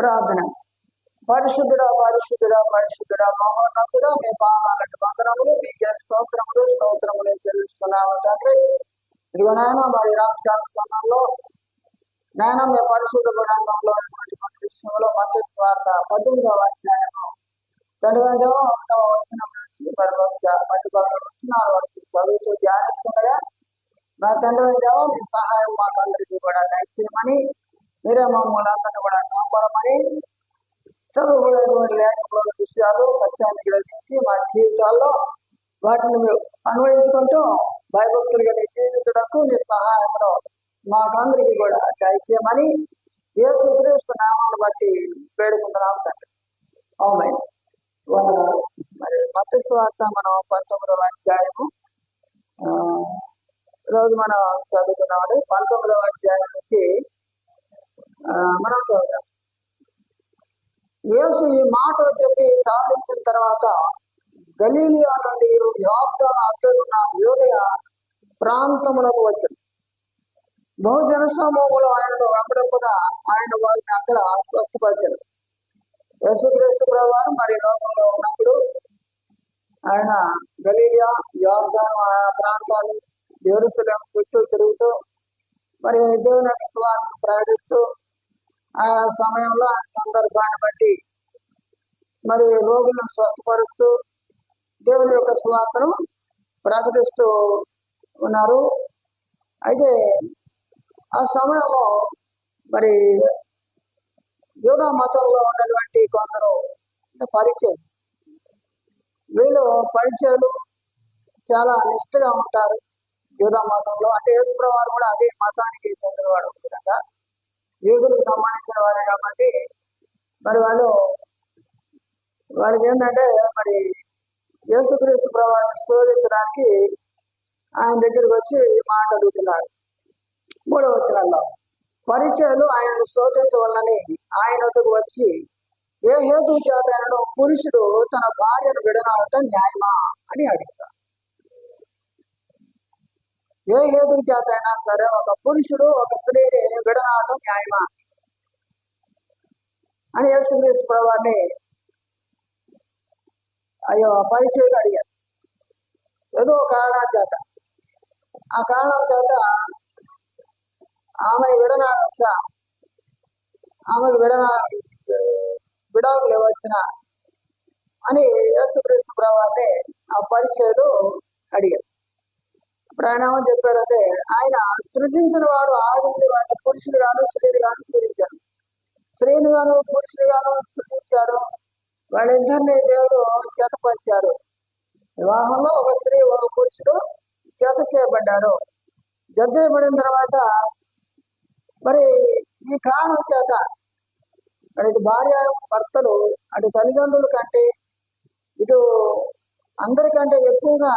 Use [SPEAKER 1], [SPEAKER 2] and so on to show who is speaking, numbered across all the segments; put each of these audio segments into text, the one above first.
[SPEAKER 1] ప్రార్థన. పరిశుద్ధుడా పరిశుద్ధుడా పరిశుద్ధుడా మహోన్నతుడా, మీ పాదాలకు వందనములు, మీకే స్తోత్రములు స్తోత్రములు చెల్లిస్తున్నాము తండ్రి. ఇదిగో నాయన మరి రాత్రికాల సమయంలో నాయన మీ పరిశుద్ధ గ్రంథంలో ఉన్నటువంటి కొన్ని విషయంలో మత్తయి సువార్త 18వ అధ్యాయము తండ్రి వచనం నుంచి మరి బహుశా 11 వచనాల వరకు చదువుతూ ధ్యానిస్తుండగా నా తండ్రి దేవా మీ సహాయం మాకందరికీ కూడా దయచేయమని, మీరే మమ్మల్ని అందరినీ కూడా కాపాడమని, చదువుకునేటువంటి లేఖల విషయాలు సత్యాన్ని గ్రహించి మా జీవితాల్లో వాటిని అన్వయించుకుంటూ భయభక్తులుగా జీవించడానికి నీ సహాయంలో మాకందరికీ కూడా దయచేయమని యేసుక్రీస్తు నామాన్ని బట్టి వేడుకుంటున్నాం తండ్రి. ఆమేన్. వందనాలు. మరి మత్తయి సువార్త మనం 19వ అధ్యాయము రోజు మనం చదువుకున్నామండి. 19వ అధ్యాయం నుంచి మనం చదువుతాం. యేసు ఈ మాటలు చెప్పి చాలించిన తర్వాత గలీలియా నుండి యోర్దాను అద్దరున్న యూదయ ప్రాంతములకు వచ్చింది. బహుజన సమూహములు ఆయనను వెంబడింపగా ఆయన వారిని అక్కడ స్వస్థపరిచారు. యేసుక్రీస్తు ప్రభువారు మరి లోకంలో ఉన్నప్పుడు ఆయన గలీలియా, యోర్దాను ఆ ప్రాంతాలు యెరూషలేము చుట్టూ తిరుగుతూ మరి దేవుని యొక్క సువార్త ప్రకటిస్తూ ఆ సమయంలో ఆ సందర్భాన్ని బట్టి మరి రోగులను స్వస్థపరుస్తూ దేవుని యొక్క సువార్తను ప్రకటిస్తూ ఉన్నారు. అయితే ఆ సమయంలో మరి యూదా మతంలో ఉన్నటువంటి కొందరు పరిచయం, వీళ్ళు పరిచయాలు చాలా నిష్ఠగా ఉంటారు యూదా మతంలో. అంటే యేసుప్రభువు వారు కూడా అదే మతానికి చెందినవాడు విధంగా యూదులకు సంబంధించిన వారే కాబట్టి మరి వాళ్ళకి ఏంటంటే మరి యేసుక్రీస్తు ప్రభువుని శోధించడానికి ఆయన దగ్గరికి వచ్చి మాట అడుగుతున్నారు. 3వ వచనంలో పరిచయాలు ఆయనను శోధించవలని ఆయన వద్దకు వచ్చి, ఏ హేతు చేతనో పురుషుడు తన భార్యను విడనాడటం న్యాయమా అని అడుగుతారు. ఏ హేతు చేతైనా సరే ఒక పురుషుడు ఒక స్త్రీని విడనాడటం న్యాయమా అని యేసుక్రీస్తు ప్రభువుని పరిచయం అడిగారు. ఏదో కారణం చేత, ఆ కారణం చేత ఆమెను విడనాడవచ్చా, ఆమెకు విడాకులు ఇవ్వచ్చునా అని యేసుక్రీస్తు ప్రభువుని ఆ పరిచయాలు అడిగారు. ఇప్పుడు ఆయన ఏమని చెప్పారంటే, ఆయన సృజించిన వాడు ఆది వాటిని పురుషులు గాను స్త్రీలు గాను సృజించాడు. స్త్రీని గాను పురుషులు గాను సృజించాడు. వాళ్ళిద్దరిని దేవుడు చేతపరిచారు. వివాహంలో ఒక స్త్రీ ఒక పురుషుడు చేత చేయబడ్డారు. జత చేయబడిన తర్వాత మరి ఈ కారణం చేత మరి ఇటు భార్య భర్తలు అటు తల్లిదండ్రుల కంటే ఇటు అందరికంటే ఎక్కువగా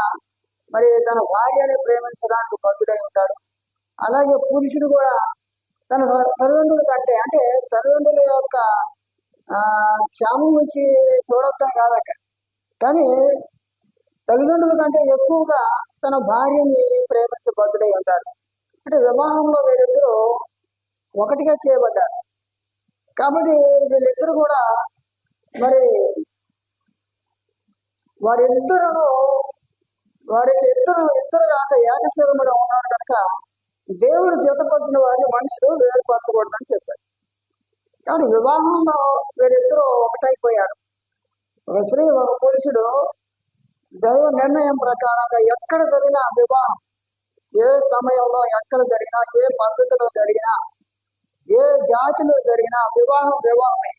[SPEAKER 1] మరి తన భార్యని ప్రేమించడానికి బద్ధుడై ఉంటాడు. అలాగే పురుషుడు కూడా తన తల్లిదండ్రుల కంటే, అంటే తల్లిదండ్రుల యొక్క క్షేమం నుంచి చూడొద్దాం కాదక్క, కానీ తల్లిదండ్రుల కంటే ఎక్కువగా తన భార్యని ప్రేమించబద్ధుడై ఉంటారు. అంటే వివాహంలో వీరిద్దరూ ఒకటిగా చేయబడ్డారు. కాబట్టి వీళ్ళిద్దరు కూడా మరి వారికి ఇద్దరు కాక ఏకశివములో ఉన్నారు కనుక దేవుడు జతపరిచిన వారిని మనుషులు వేరుపరచకూడదని చెప్పాడు. కానీ వివాహంలో వీరిద్దరూ ఒకటైపోయారు. ఒక స్త్రీ ఒక పురుషుడు దైవ నిర్ణయం ప్రకారంగా ఎక్కడ జరిగినా వివాహం, ఏ సమయంలో ఎక్కడ జరిగినా, ఏ పద్ధతిలో జరిగినా, ఏ జాతిలో జరిగినా వివాహమే.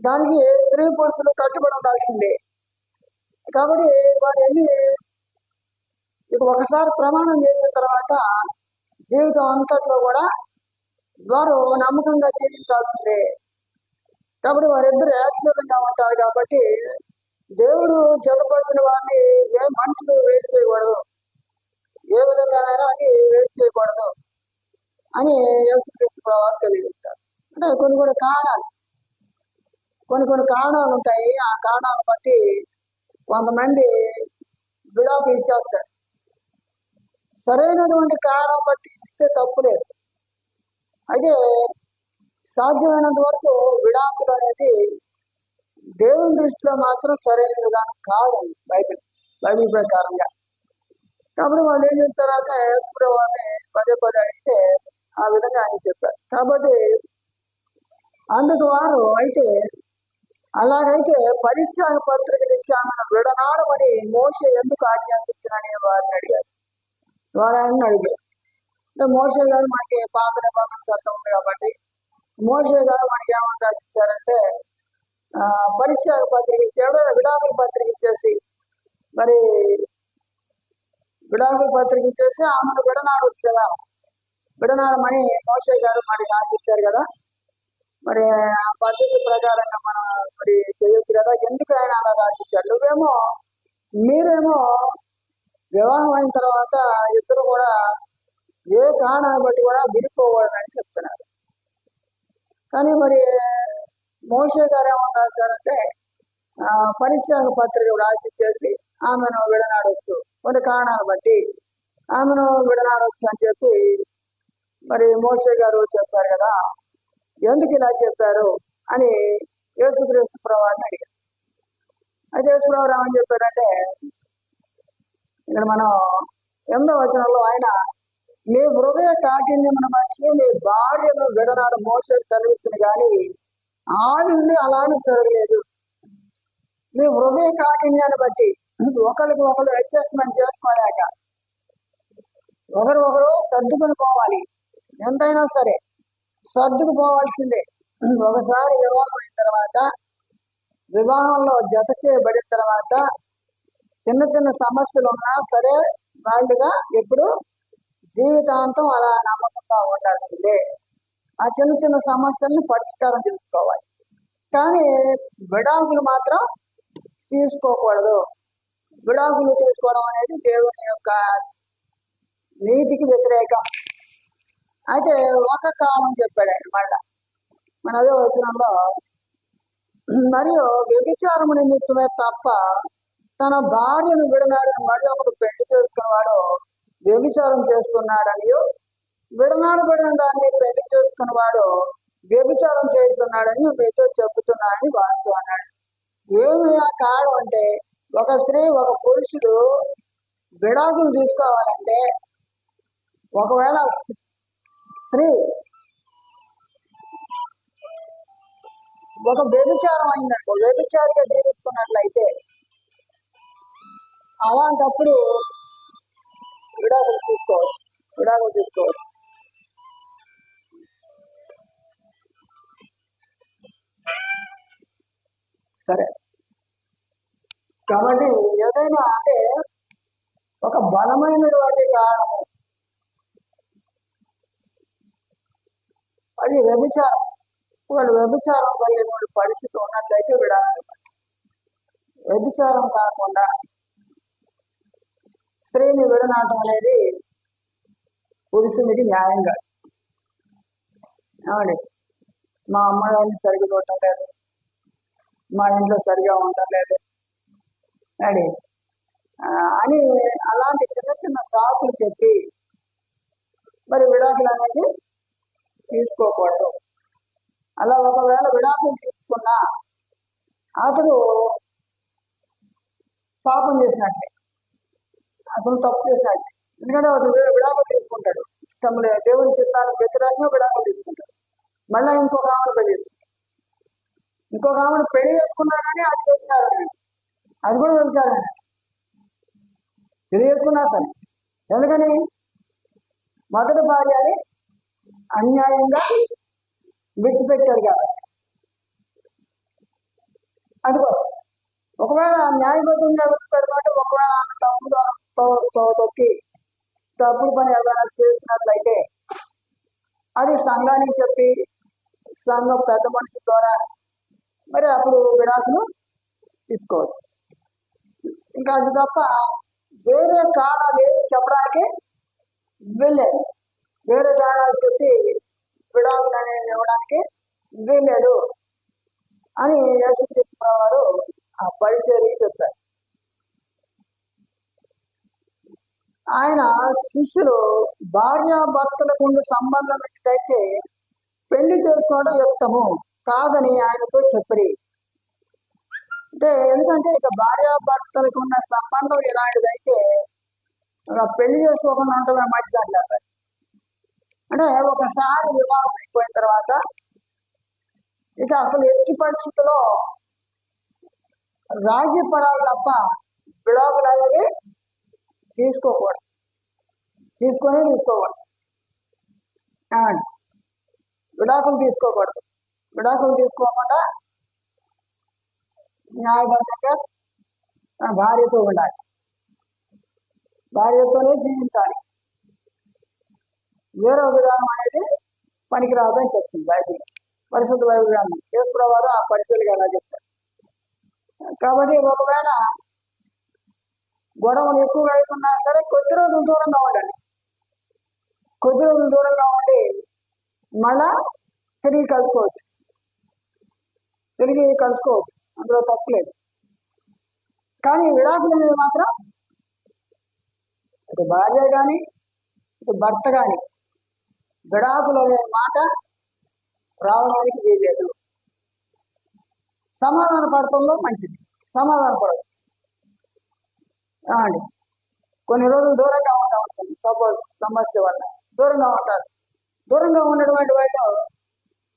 [SPEAKER 1] దానికి స్త్రీ పురుషులు కట్టుబడి ఉండాల్సిందే. కాబట్టి వారు ఇక ఒకసారి ప్రమాణం చేసిన తర్వాత జీవితం అంతట్లో కూడా వారు నమ్మకంగా జీవించాల్సిందే. కాబట్టి వారిద్దరు యాక్సిడెంట్గా ఉంటారు. కాబట్టి దేవుడు జతపరిచిన వారిని ఏ మనుషులు వేరు చేయకూడదు, ఏ విధంగానైనా అది వేరు చేయకూడదు అని యేసుక్రీస్తు ప్రభువు తెలియజేస్తారు. అంటే కొన్ని కారణాలు ఉంటాయి. ఆ కారణాలను బట్టి కొంతమంది విడాకులు ఇచ్చేస్తారు. సరైనటువంటి కారణం బట్టి ఇస్తే తప్పు లేదు. అయితే సాధ్యమైనంత వరకు విడాకులు అనేది దేవుని దృష్టిలో మాత్రం సరైన విధానం కాదండి బైబిల్ ప్రకారంగా. కాబట్టి వాళ్ళు ఏం చేస్తారంటే యేసుప్రభు వారిని పదే పదే అడిగితే ఆ విధంగా ఆయన చెప్పారు. కాబట్టి అందుకు వారు అయితే అలాగైతే పరిత్యాగ పత్రికలు ఇచ్చి ఆమెను విడనాడమని మోషే ఎందుకు ఆజ్ఞాపించినని వారిని అడిగారు. వారు ఆయన అడిగారు. అంటే మోషే గారు మనకి పాత నిబంధన చట్టం ఉంది కాబట్టి మోషే గారు మనకి ఏమని రాసిచ్చారంటే పరిత్యాగ పత్రిక ఇచ్చాడు, విడాకుల పత్రిక ఇచ్చేసి మరి విడాకుల పత్రిక ఇచ్చేసి ఆమెను విడనాడవచ్చు కదా, విడనాడమని మోషే గారు మనకి రాసిచ్చారు కదా. మరి ఆ పద్ధతి ప్రకారంగా మనం మరి చేయొచ్చు కదా, ఎందుకు ఆయన అలా రాసిచ్చారు? మీరేమో వివాహం అయిన తర్వాత ఇద్దరు కూడా ఏ కారణాన్ని బట్టి కూడా విడిపోకూడదని చెప్తున్నారు. కానీ మరి మోషే గారు ఏమని రాశారంటే పరిత్యాగ పత్రిక రాసిచ్చేసి ఆమెను విడనాడవచ్చు, కొన్ని కారణాలు బట్టి ఆమెను విడనాడవచ్చు అని చెప్పి మరి మోషే గారు చెప్పారు కదా, ఎందుకు ఇలా చెప్పారు అని యేసుక్రీస్తు ప్రభువుని అడిగారు. అయితే యేసు ప్రభు ఏమని చెప్పాడంటే, ఇక్కడ మనం 8వ వచనంలో ఆయన మీ హృదయ కాఠిన్యమును బట్టి మీ భార్యను విడనాడ మోషే సెలవిచ్చును కానీ ఆవిడ్ని అలానే జరగలేదు. మీ హృదయ కాఠిన్యాన్ని బట్టి ఒకరికి ఒకరు అడ్జస్ట్మెంట్ చేసుకోలేక ఒకరు సర్దుకుని పోవాలి, ఎంతైనా సరే సర్దుకుపోవాల్సిందే. ఒకసారి వివాహం అయిన తర్వాత, వివాహంలో జత చేయబడిన తర్వాత చిన్న చిన్న సమస్యలు ఉన్నా సరే వాళ్ళుగా ఎప్పుడు జీవితాంతం అలా నమ్మకంగా ఉండాల్సిందే. ఆ చిన్న చిన్న సమస్యలను పరిష్కారం చేసుకోవాలి, కానీ విడాకులు మాత్రం తీసుకోకూడదు. విడాకులు తీసుకోవడం అనేది దేవుని యొక్క నీతికి వ్యతిరేకం. అయితే ఒక కాలం చెప్పాడు ఆయన మళ్ళా మన అదే వచనంలో, మరియు వ్యభిచారము నిమిత్తమే తప్ప తన భార్యను విడనాడని మరి ఒకడు పెళ్లి చేసుకున్నవాడు వ్యభిచారం చేసుకున్నాడని, విడనాడబడిన దాన్ని పెళ్లి చేసుకున్నవాడు వ్యభిచారం చేస్తున్నాడని మీతో చెబుతున్నాడని వారితో అన్నాడు. ఏమి ఆ కారణం అంటే, ఒక స్త్రీ ఒక పురుషుడు విడాకులు తీసుకోవాలంటే ఒకవేళ స్త్రీ ఒక వ్యభిచారం అయిందంటే, వ్యభిచారిగా జీవిస్తున్నట్లయితే అలాంటప్పుడు విడాకులు తీసుకోవచ్చు. సరే, కాబట్టి ఏదైనా అంటే ఒక బలమైనటువంటి కారణం అది వ్యభిచారం. వాళ్ళు వ్యభిచారం కలిగినటువంటి పరిస్థితి ఉన్నట్లయితే విడాకులు. వ్యభిచారం కాకుండా స్త్రీని విడనాటం అనేది పురుషునికి న్యాయంగా, ఏమండి మా అమ్మగారిని సరిగ్గా చూడటం లేదు, మా ఇంట్లో సరిగా ఉండటం లేదు అని అలాంటి చిన్న చిన్న సాకులు చెప్పి మరి విడాకులు అనేది తీసుకోకూడదు. అలా ఒకవేళ విడాకులు తీసుకున్నా అతడు పాపం చేసినట్లే, అతను తప్పు చేసినట్లే. ఎందుకంటే అతను విడాకులు తీసుకుంటాడు, ఇష్టం లేదు, దేవుని చిత్తానికి వ్యతిరేకంగా విడాకులు తీసుకుంటాడు. మళ్ళీ ఇంకొక ఆమెను పెళ్లి చేసుకుంటాడు. ఇంకొక ఆమెను పెళ్లి చేసుకున్నా కానీ అది వ్యభిచారం, అది కూడా వ్యభిచారం. పెళ్లి చేసుకున్నా సరే, ఎందుకని మొదటి భార్యని అన్యాయంగా విడిచిపెట్టాడు కాబట్టి. అందుకోసం ఒకవేళ న్యాయబద్ధంగా విడిచిపెడతాంటే, ఒకవేళ ఆమె తొక్కి తప్పుడు పని ఏమైనా చేసినట్లయితే అది సంఘానికి చెప్పి సంఘం పెద్ద మనుషుల ద్వారా మరి అప్పుడు విడాకులు తీసుకోవచ్చు. ఇంకా అది తప్ప వేరే కారణాలు ఏమి చెప్పడానికి వెళ్ళలేదు. వేరే కారణాలు చెప్పి విడాకులు అనేది ఇవ్వడానికి వీల్లేదు అని యేసుక్రీస్తు వారు ఆ పరిచర్యకి చెప్పారు. ఆయన శిష్యులు భార్యాభర్తలకు సంబంధం అయితే పెళ్లి చేసుకోవడం యుక్తము కాదని ఆయనతో చెప్పి. అంటే ఎందుకంటే ఇక భార్యాభర్తలకు ఉన్న సంబంధం ఇలాంటిదైతే పెళ్లి చేసుకోకుండా ఉండడమే మంచిది అంటారు. అంటే ఒకసారి వివాహం అయిపోయిన తర్వాత ఇక అసలు ఎట్టి పరిస్థితుల్లో రాజీ పడాలి తప్ప విడాకులు అనేవి తీసుకోకూడదు. తీసుకోకూడదు. విడాకులు తీసుకోకూడదు. విడాకులు తీసుకోకుండా న్యాయబద్ధంగా తన భార్యతో ఉండాలి. భార్యతోనే జీవించాలి. వేరే విధానం అనేది పనికిరాదని చెప్తుంది బైబిల్. పరిశుద్ధ బైబిల్ గ్రంథం యేసుప్రభువు ఆ పరిచయాలుగా అలా చెప్తారు. కాబట్టి ఒకవేళ గొడవలు ఎక్కువగా అవుతున్నా సరే కొద్ది రోజులు దూరంగా ఉండాలి. కొద్ది రోజులు దూరంగా ఉండి మళ్ళా తిరిగి కలుసుకోవచ్చు. అందులో తప్పులేదు. కానీ విడాకులు అనేది మాత్రం ఇటు భార్య కానీ ఇటు భర్త కానీ విడాకులు అనే మాట రావడానికి వీలేదు. సమాధాన పడటంలో మంచిది. సమాధాన పడవచ్చు. కొన్ని రోజులు దూరంగా ఉంటా ఉంటుంది. సపోజ్ సమస్య వల్ల దూరంగా ఉంటారు. దూరంగా ఉన్నటువంటి వాళ్ళు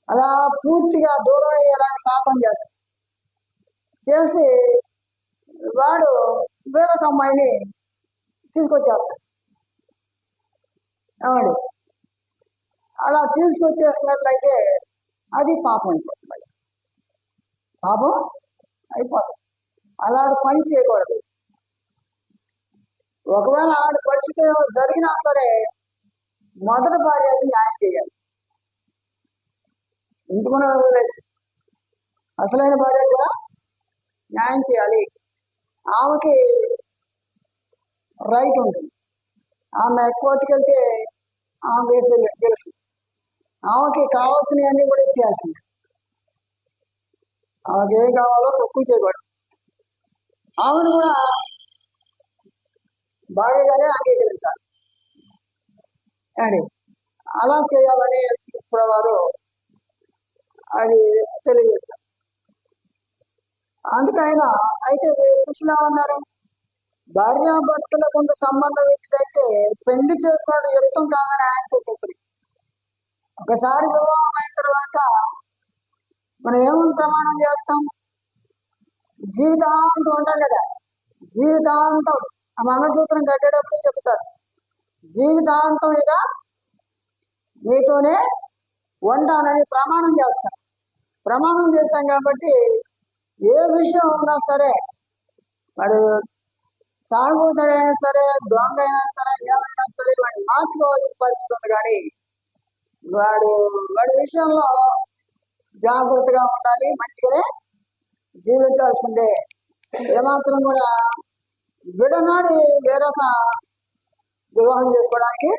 [SPEAKER 1] అలా పూర్తిగా దూరం అయ్యేలాగా శాపం చేసి వాడు వేరొక అమ్మాయిని తీసుకొచ్చేస్తాడు. అలా తీసుకొచ్చేసినట్లయితే అది పాపం అయిపోతుంది. పాపం అయిపోతుంది. అలాంటి పని చేయకూడదు. ఒకవేళ ఆవిడ పరిస్థితి జరిగినా సరే మొదటి భార్యకి న్యాయం చేయాలి. ఎందుకున్న వదిలేసి అసలైన భార్య కూడా న్యాయం చేయాలి. ఆమెకి రైట్ ఉంటుంది. ఆమె కోర్టుకు వెళ్తే ఆమె వేసి గెలుస్తుంది. ఆమెకి కావాల్సినవన్నీ కూడా ఇచ్చేయాల్సింది. ఆమెకి ఏం కావాలో తక్కువ చేయకూడదు. ఆమెను కూడా భార్యగానే అంగీకరించాలి. అలా చేయాలని యేసుప్రభువు అది తెలియజేశారు. అందుకైనా అయితే శిష్యులు ఏమన్నారు? భార్యాభర్తలకు సంబంధం ఏంటిదైతే పెళ్లి చేసుకోవడం యుక్తం కాదని ఆయనతో చెప్పి. ఒకసారి వివాహం అయిన తర్వాత మనం ఏమని ప్రమాణం చేస్తాం? జీవితాంతం ఉంటాం కదా. జీవితాంతం ఆ మంగళసూత్రం కట్టేటప్పుడు చెప్తారు, జీవితాంతం ఇక నీతోనే ఉంటానని ప్రమాణం చేస్తాం. ప్రమాణం చేశాం కాబట్టి ఏ విషయం ఉన్నా సరే, వాడు తాగుబోతుడైనా సరే, దొంగ అయినా సరే, ఏమైనా సరే వాడిని మార్చుకోవాల్సిన పరిస్థితి ఉంది. కానీ వాడి విషయంలో జాగ్రత్తగా ఉండాలి. మంచిగానే జీవించాల్సిందే. ఏమాత్రం కూడా విడనాడి వేరొక వివాహం చేసుకోవడానికి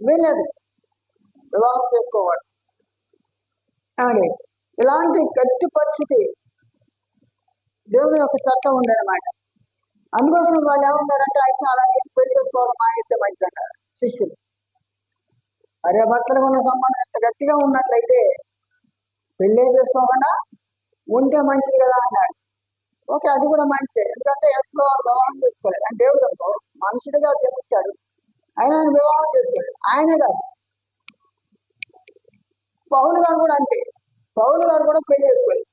[SPEAKER 1] వీల్లేదు. వివాహం చేసుకోకూడదు. ఇలాంటి గట్టి పరిస్థితి దేవుని యొక్క చట్టం ఉందన్నమాట. అందుకోసం వాళ్ళు ఏమన్నారంటే అయితే అలా పెళ్లి చేసుకోవడం మానేస్తే మంచిది అంటారు శిష్యులు. అరే భర్తలకు ఉన్న సంబంధం ఎంత గట్టిగా ఉన్నట్లయితే పెళ్ళే చేసుకోకుండా ఉంటే మంచిది కదా అన్నారు. ఓకే, అది కూడా మంచిదే. ఎందుకంటే యేసుప్రభువు వివాహం చేసుకోలేదు. అంటే దేవుడు మనుషుడిగా చెప్పించాడు. ఆయన వివాహం చేసుకోలేదు. ఆయనే కాదు, పౌలు గారు కూడా అంతే. పౌలు గారు కూడా పెళ్లి చేసుకోలేదు.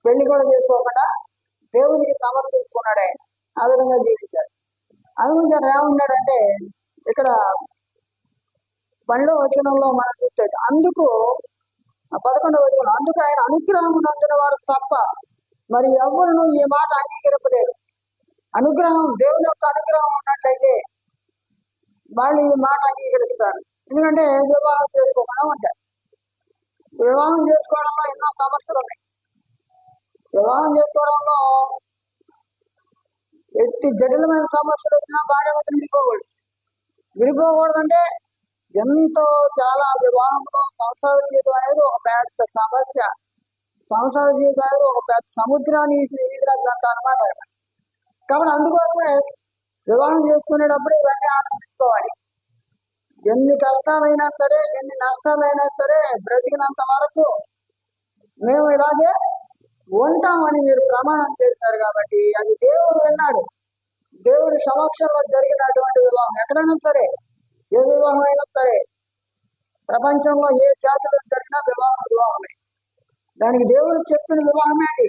[SPEAKER 1] పెళ్లి కూడా చేసుకోకుండా దేవునికి సమర్పించుకున్నాడు. ఆయన ఆ విధంగా జీవించాడు. అందుగురించి ఏమన్నాడంటే ఇక్కడ 12వ వచనంలో మనం చూస్తే, అందుకు 11వ వచనం, అందుకు ఆయన అనుగ్రహం నందిన వారు తప్ప మరి ఎవరును ఈ మాట అంగీకరింపలేరు. అనుగ్రహం, దేవుని యొక్క అనుగ్రహం ఉన్నట్లయితే వాళ్ళు ఈ మాట అంగీకరిస్తారు. ఎందుకంటే వివాహం చేసుకోకుండా ఉంటారు. వివాహం చేసుకోవడంలో ఎన్నో సమస్యలు ఉన్నాయి. వివాహం చేసుకోవడంలో ఎట్టి జటిలమైన సమస్యలు వచ్చినా భార్యాభర్తలు విడిపోకూడదంటే ఎంతో చాలా వివాహంలో సంసార జీవితం అనేది ఒక పెద్ద సమస్య. సంసార జీవితం అనేది ఒక పెద్ద సముద్రాన్ని ఈదినట్లంత అనమాట. కాబట్టి అందుకోసమే వివాహం చేసుకునేటప్పుడు ఇవన్నీ ఆలోచించుకోవాలి. ఎన్ని కష్టాలైనా సరే, ఎన్ని నష్టాలైనా సరే, బ్రతికినంత వరకు మేము ఇలాగే ఉంటామని మీరు ప్రమాణం చేశారు కాబట్టి అది దేవుడు విన్నాడు. దేవుడి సమక్షంలో జరిగినటువంటి వివాహం ఎక్కడైనా సరే, ఏ వివాహం అయినా సరే, ప్రపంచంలో ఏ జాతిలో జరిగినా వివాహమే. దానికి దేవుడు చెప్పిన వివాహమే అది.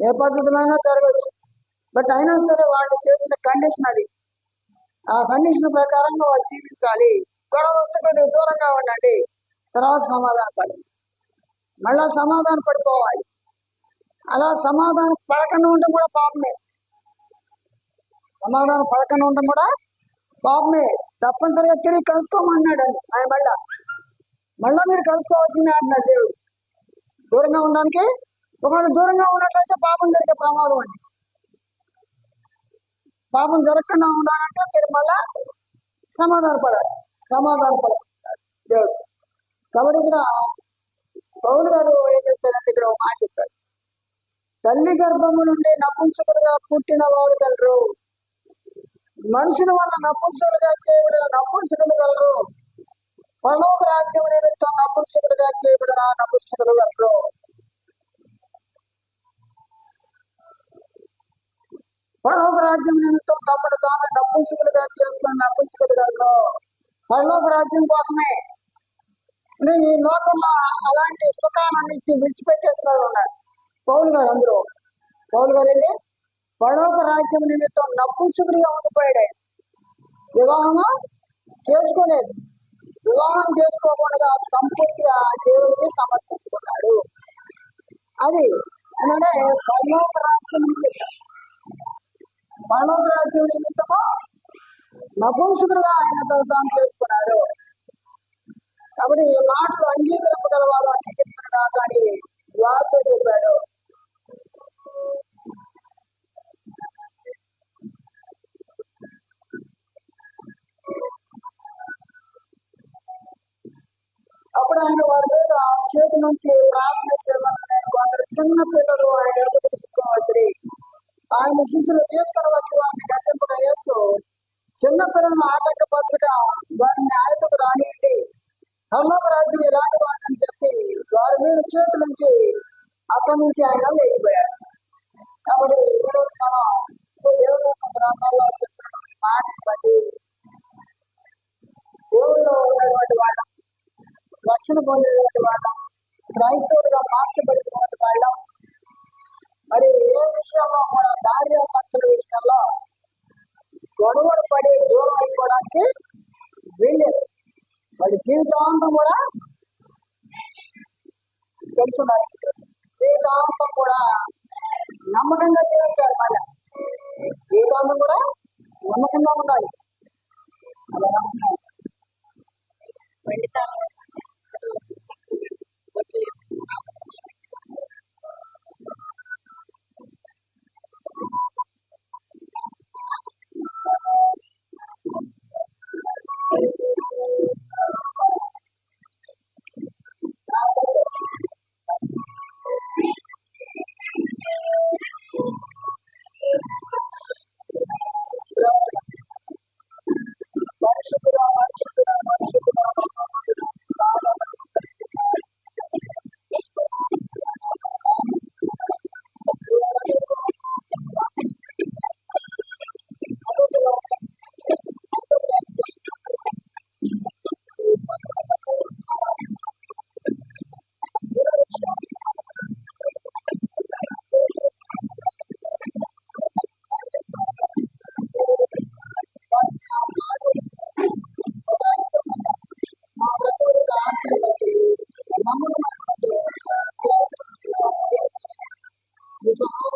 [SPEAKER 1] ఏ పద్ధతిలోనైనా జరగచ్చు. బట్ అయినా సరే వాళ్ళు చేసిన కండిషన్ అది. ఆ కండిషన్ ప్రకారంగా వాళ్ళు జీవించాలి. గొడవ వస్తే కొద్దిగా దూరంగా ఉండండి, తర్వాత సమాధాన పడండి, మళ్ళా సమాధాన పడిపోవాలి. అలా సమాధానం పడకుండా ఉండడం కూడా పాపమే. సమాధానం పడకుండా ఉండడం కూడా పాపమే. తప్పనిసరిగా తిరిగి కలుసుకోమన్నాడు ఆయన. మళ్ళా మీరు కలుసుకోవాల్సిందే అంటున్నాడు దేవుడు. దూరంగా ఉండడానికి ఒకవేళ దూరంగా ఉన్నట్లయితే పాపం జరిగే ప్రమాదం అది. పాపం జరగకుండా ఉండాలంటే మీరు మళ్ళా సమాధాన పడాలి దేవుడు. కాబట్టి ఇక్కడ పౌలు గారు ఏం చేశారంటే ఇక్కడ ఒక మాట చెప్పాడు. తల్లి గర్భము నుండి నపుంసకులుగా పుట్టిన వారు కలరు, మనుషుల వల్ల నపుంసకులుగా చేయబడిన నపుంసకులు కలరు, పరలోక రాజ్యం నిమిత్తం నపుంసకులుగా చేయబడిన నపుంసకులు కలరు. పరలోక రాజ్యం నిమిత్తం తమ్ముడు తాను నపుంసకులుగా చేసుకున్న నపుంసకులు కలరు. పరలోక రాజ్యం కోసమే ఈ లోకంలో అలాంటి సుఖాలన్నింటినీ విడిచిపెట్టేస్తున్నారు ఉన్నారు పౌలు గారు. అందరూ పౌలు గారు ఏంటి పరలోక రాజ్యం నిమిత్తం నపుంసకుడిగా ఉండిపోయాడే. వివాహము చేసుకోలేదు. వివాహం చేసుకోకుండా సంపూర్తిగా దేవుడికి సమర్పించుకున్నాడు. అది అంటే పరలోక రాజ్యం నిమిత్తం నపుంసకుడుగా ఆయన దౌర్దాం చేసుకున్నారు. కాబట్టి ఈ మాటలు అంగీకరింపగలవాడు అంగీకరించడు కాదు అని వారితో చెప్పాడు. అప్పుడు ఆయన వారి మీద చేతి నుంచి ప్రార్థన చేయమని కొందరు చిన్న పిల్లలు ఆయన ఎదురు తీసుకొని వచ్చి ఆయన శిష్యులు తీసుకొని వచ్చి వారిని గద్దెంపుగా యేసు చిన్న పిల్లలను ఆటంకపరచగా వారిని ఆయనకు రానియండి, పరలోక రాజ్యం ఇలాంటి వారిని చెప్పి వారి మీద చేతి నుంచి అక్కడి నుంచి ఆయన లేచిపోయారు. కాబట్టి ఇప్పుడు మనం దేవుడు యొక్క గ్రంథంలో చెప్పినటువంటి మాటను బట్టి దేవుల్లో ఉన్నటువంటి వాళ్ళం, రక్షణ పొందినటువంటి వాళ్ళం, క్రైస్తవులుగా మార్చబడినటువంటి వాళ్ళం. మరి ఏ విషయంలో కూడా భార్యాభర్తల విషయంలో గొడవలు పడి దూరం అయిపోవడానికి వీల్లేదు. వాడి జీవితాంతం కూడా తెలుసున్నారు. జీవితాంతం కూడా నమ్మకంగా జీవించాలి. మళ్ళీ జీవితాంతం కూడా నమ్మకంగా ఉండాలి. అలా నమ్మకం నమ్మకం